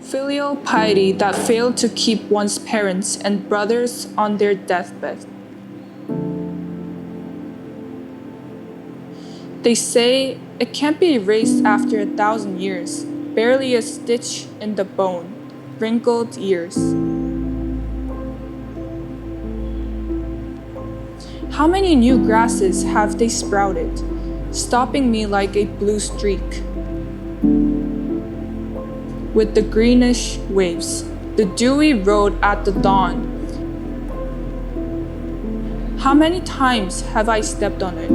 Filial piety that failed to keep one's parents and brothers on their deathbed. They say it can't be erased after 1,000 years, barely a stitch in the bone, wrinkled years. How many new grasses have they sprouted, stopping me like a blue streak? With the greenish waves, the dewy road at the dawn. How many times have I stepped on it?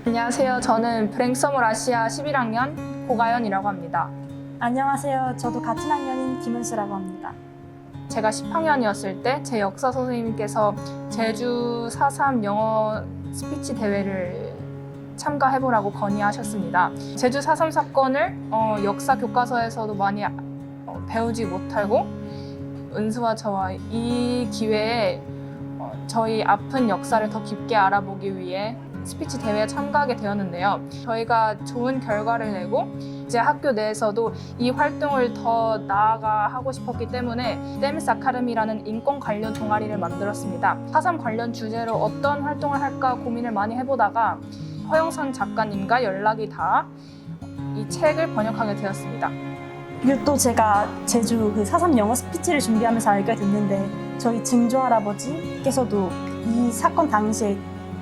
안녕하세요. 저는 브랭서몰 아시아 11학년 고가연이라고 합니다. 안녕하세요. 저도 같은 학년인 김은수라고 합니다. 제가 10학년이었을 때 제 역사 선생님께서 제주 4.3 영어 스피치 대회를 참가해보라고 건의하셨습니다. 제주 4.3 사건을 역사 교과서에서도 많이 배우지 못하고 은수와 저와 이 기회에 저희 아픈 역사를 더 깊게 알아보기 위해 스피치 대회에 참가하게 되었는데요. 저희가 좋은 결과를 내고 이제 학교 내에서도 이 활동을 더 나아가 하고 싶었기 때문에 데미스 아카데미라는 인권 관련 동아리를 만들었습니다. 4.3 관련 주제로 어떤 활동을 할까 고민을 많이 해보다가 허영선 작가님과 연락이 닿아 이 책을 번역하게 되었습니다. 그리고 또 제가 제주 그 4.3 영어 스피치를 준비하면서 알게 됐는데 저희 증조 할아버지께서도 이 사건 당시에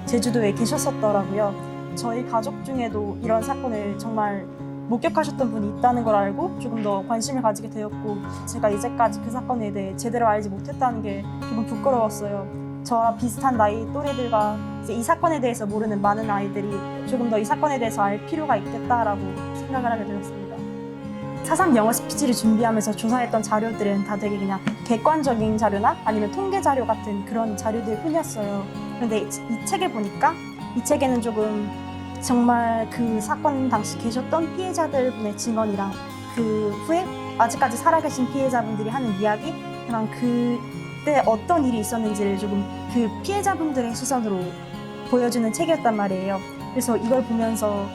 제주도에 계셨었더라고요. 저희 가족 중에도 이런 사건을 정말 목격하셨던 분이 있다는 걸 알고 조금 더 관심을 가지게 되었고 제가 이제까지 그 사건에 대해 제대로 알지 못했다는 게 조금 부끄러웠어요. 저와 비슷한 나이 또래들과 이제 이 사건에 대해서 모르는 많은 아이들이 조금 더 이 사건에 대해서 알 필요가 있겠다라고 생각을 하게 되었습니다. 4.3 영어 스피치를 준비하면서 조사했던 자료들은 다 되게 그냥 객관적인 자료나 아니면 통계 자료 같은 그런 자료들 뿐이었어요. 그런데 이 책을 보니까 이 책에는 조금 정말 그 사건 당시 계셨던 피해자들분의 증언이랑 그 후에 아직까지 살아계신 피해자분들이 하는 이야기, 그냥 그때 어떤 일이 있었는지를 조금 그 피해자분들의 시선으로 보여주는 책이었단 말이에요. 그래서 이걸 보면서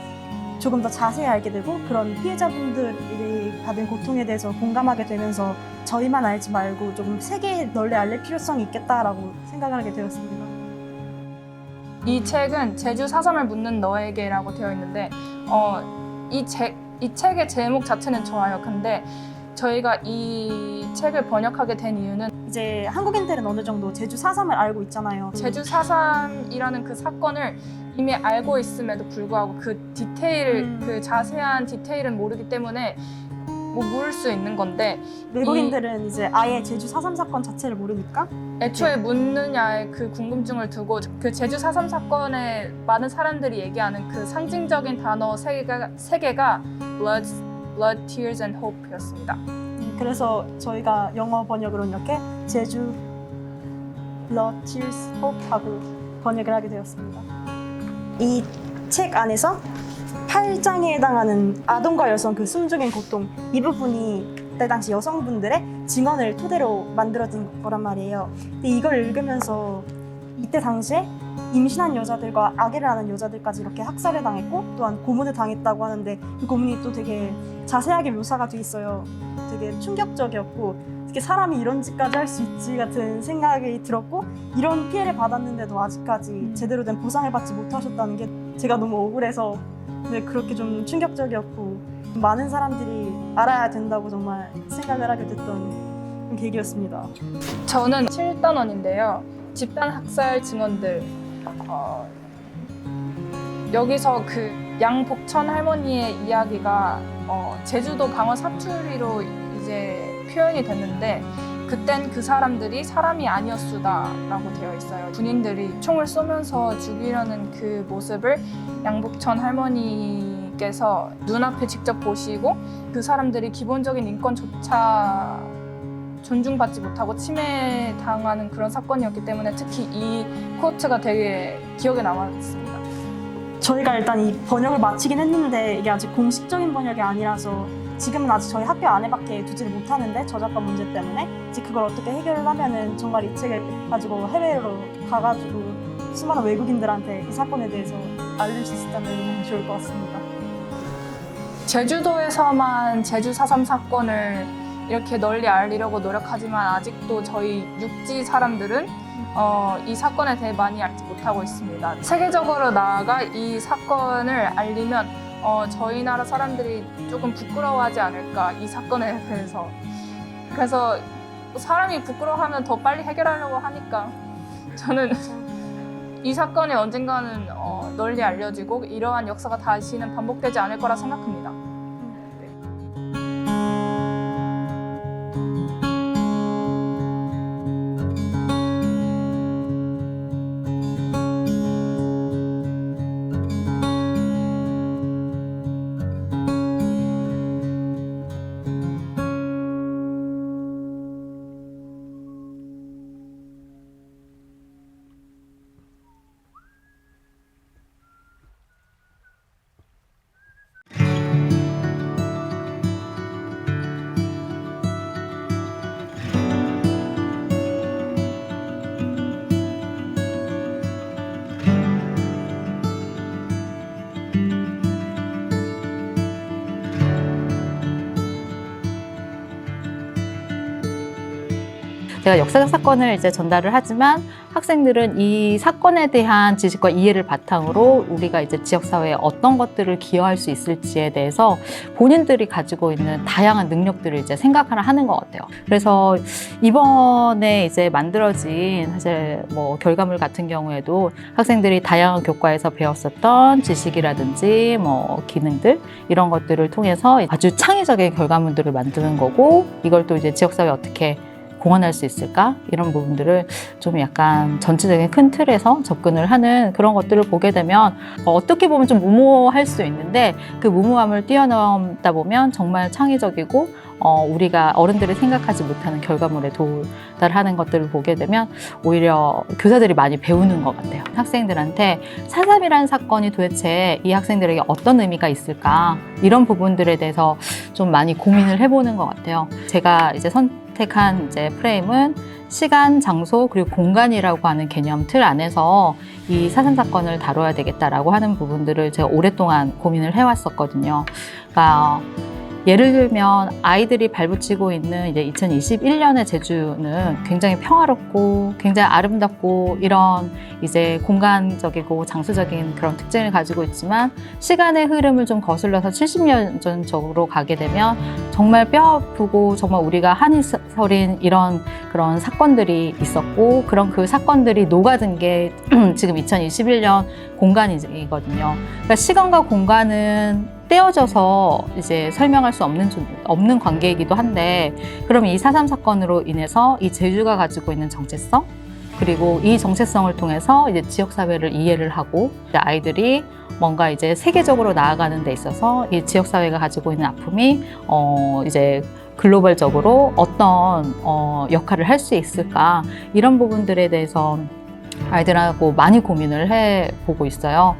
조금 더 자세히 알게 되고 그런 피해자분들이 받은 고통에 대해서 공감하게 되면서 저희만 알지 말고 조금 세계에 널리 알릴 필요성이 있겠다라고 생각을 하게 되었습니다. 이 책은 제주 4.3을 묻는 너에게라고 되어 있는데 이 책의 제목 자체는 좋아요. 근데 저희가 이 책을 번역하게 된 이유는 이제 한국인들은 어느 정도 제주 4.3을 알고 있잖아요. 제주 4.3이라는 그 사건을 이미 알고 있음에도 불구하고 그 디테일, 그 자세한 디테일은 모르기 때문에 뭐 모를 수 있는 건데 외국인들은 이제 아예 제주 4.3 사건 자체를 모르니까 애초에 묻느냐의 그 궁금증을 두고 그 제주 4.3 사건에 많은 사람들이 얘기하는 그 상징적인 단어 세 개가 blood, tears and hope였습니다. 그래서 저희가 영어 번역으로 이렇게 제주 blood, tears, hope 하고 번역을 하게 되었습니다. 이 책 안에서 8장에 해당하는 아동과 여성 그 숨죽인 고통, 이 부분이 그때 당시 여성분들의 증언을 토대로 만들어진 거란 말이에요. 근데 이걸 읽으면서 이때 당시에 임신한 여자들과 아기를 낳은 여자들까지 이렇게 학살을 당했고 또한 고문을 당했다고 하는데 그 고문이 또 되게 자세하게 묘사가 돼 있어요. 되게 충격적이었고 어떻게 사람이 이런 짓까지 할 수 있지 같은 생각이 들었고 이런 피해를 받았는데도 아직까지 제대로 된 보상을 받지 못하셨다는 게 제가 너무 억울해서 네, 그렇게 좀 충격적이었고 많은 사람들이 알아야 된다고 정말 생각을 하게 됐던 계기였습니다. 저는 7단원인데요. 집단 학살 증언들. 여기서 그 양복천 할머니의 이야기가 제주도 방어 사투리로 이제 표현이 됐는데 그땐 그 사람들이 사람이 아니었수다라고 되어 있어요. 군인들이 총을 쏘면서 죽이려는 그 모습을 양복천 할머니께서 눈앞에 직접 보시고 그 사람들이 기본적인 인권조차 존중받지 못하고 침해당하는 그런 사건이었기 때문에 특히 이 코트가 되게 기억에 남았습니다. 저희가 일단 이 번역을 마치긴 했는데 이게 아직 공식적인 번역이 아니라서 지금은 아직 저희 학교 안에밖에 두지를 못하는데 저작권 문제 때문에 이제 그걸 어떻게 해결을 하면은 정말 이 책을 가지고 해외로 가가지고 수많은 외국인들한테 이 사건에 대해서 알릴 수 있다면 좋을 것 같습니다. 제주도에서만 제주 4.3 사건을 이렇게 널리 알리려고 노력하지만 아직도 저희 육지 사람들은 이 사건에 대해 많이 알지 못하고 있습니다. 세계적으로 나아가 이 사건을 알리면 저희 나라 사람들이 조금 부끄러워하지 않을까, 이 사건에 대해서. 그래서 사람이 부끄러워하면 더 빨리 해결하려고 하니까 저는 이 사건이 언젠가는 널리 알려지고 이러한 역사가 다시는 반복되지 않을 거라 생각합니다. 제가 역사적 사건을 이제 전달을 하지만 학생들은 이 사건에 대한 지식과 이해를 바탕으로 우리가 이제 지역사회에 어떤 것들을 기여할 수 있을지에 대해서 본인들이 가지고 있는 다양한 능력들을 이제 생각을 하는 것 같아요. 그래서 이번에 이제 만들어진 사실 뭐 결과물 같은 경우에도 학생들이 다양한 교과에서 배웠었던 지식이라든지 뭐 기능들 이런 것들을 통해서 아주 창의적인 결과물들을 만드는 거고, 이걸 또 이제 지역사회에 어떻게 공헌할 수 있을까? 이런 부분들을 좀 약간 전체적인 큰 틀에서 접근을 하는 그런 것들을 보게 되면 어떻게 보면 좀 무모할 수 있는데 그 무모함을 뛰어넘다 보면 정말 창의적이고 우리가 어른들이 생각하지 못하는 결과물에 도달하는 것들을 보게 되면 오히려 교사들이 많이 배우는 것 같아요. 학생들한테 4.3이라는 사건이 도대체 이 학생들에게 어떤 의미가 있을까? 이런 부분들에 대해서 좀 많이 고민을 해보는 것 같아요. 제가 이제 선택한 이제 프레임은 시간, 장소, 그리고 공간이라고 하는 개념 틀 안에서 이 4.3 사건을 다뤄야 되겠다라고 하는 부분들을 제가 오랫동안 고민을 해왔었거든요. 그러니까 예를 들면 아이들이 발붙이고 있는 이제 2021년의 제주는 굉장히 평화롭고 굉장히 아름답고 이런 이제 공간적이고 장소적인 그런 특징을 가지고 있지만, 시간의 흐름을 좀 거슬러서 70년 전적으로 가게 되면 정말 뼈아프고 정말 우리가 한이 서린 이런 그런 사건들이 있었고, 그런 그 사건들이 녹아든 게 지금 2021년 공간이거든요. 그러니까 시간과 공간은 떼어져서 이제 설명할 수 없는 관계이기도 한데, 그럼 이 4.3 사건으로 인해서 이 제주가 가지고 있는 정체성, 그리고 이 정체성을 통해서 이제 지역사회를 이해를 하고, 아이들이 뭔가 이제 세계적으로 나아가는 데 있어서 이 지역사회가 가지고 있는 아픔이 이제 글로벌적으로 어떤 역할을 할 수 있을까, 이런 부분들에 대해서 아이들하고 많이 고민을 해보고 있어요.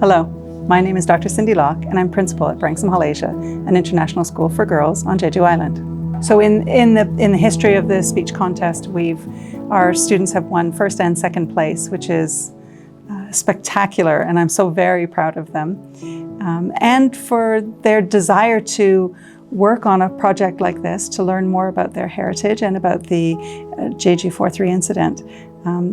Hello, my name is Dr. Cindy Locke and I'm principal at Branksome Hall Asia, an international school for girls on Jeju Island. So in the history of the speech contest, our students have won first and second place, which is spectacular, and I'm so very proud of them. And for their desire to work on a project like this, to learn more about their heritage and about the Jeju 4/3 incident.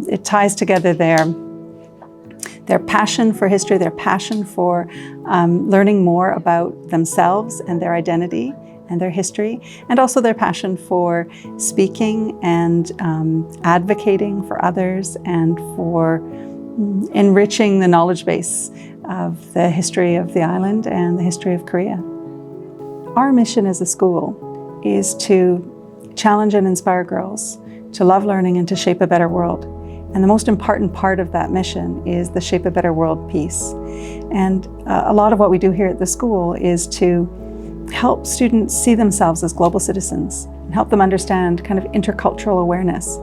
It ties together their passion for history, their passion for learning more about themselves and their identity and their history, and also their passion for speaking and advocating for others and for enriching the knowledge base of the history of the island and the history of Korea. Our mission as a school is to challenge and inspire girls to love learning and to shape a better world. And the most important part of that mission is the Shape a Better World piece. And a lot of what we do here at the school is to help students see themselves as global citizens and help them understand kind of intercultural awareness.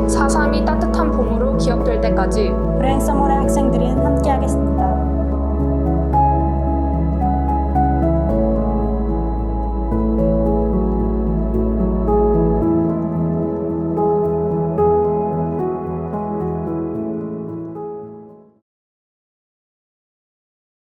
사3이 따뜻한 봄으로 기억될 때까지 브레인서머의 학생들은 함께하겠습니다.